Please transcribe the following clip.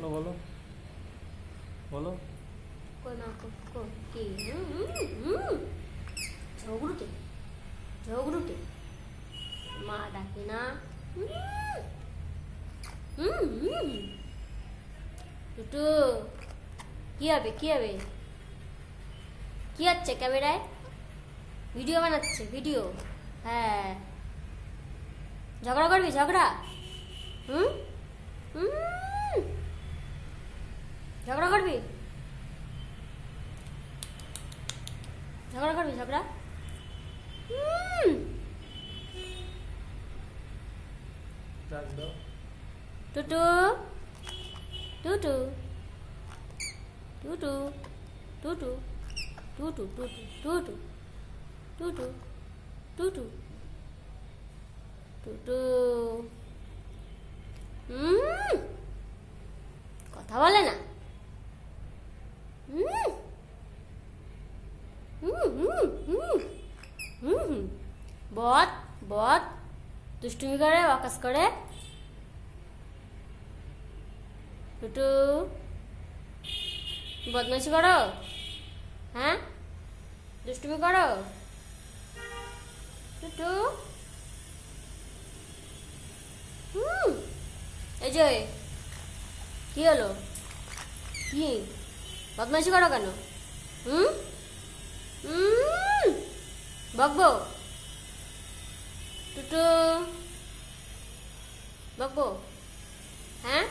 বলো বলো বলো। কই মা কই কি ঝগড়ুটে ঝগড়ুটে মা ডাকে না। টুটু কি হবে কি হবে? কি হচ্ছে ক্যামেরায়? ভিডিও বানাচ্ছে ভিডিও। হ্যাঁ ঝগড়া করবি ঝগড়া? হুম ঝগড়া করবি? ঝগড়া করবি ঝগড়া? ডাক দাও। টুটু টুটু টুটু টুটু টুটু টুটু টুটু টুটু টুটু কথা বলে না। বদ বদ দুষ্টুমি করে ওয়াকাস করে। টুটু বদমাইশি করো? হ্যাঁ দুষ্টুমি করো? টুটু এই যে কি হলো? কি বদমাইশি করো কেন? বকবো? টুটু বকবো? হ্যাঁ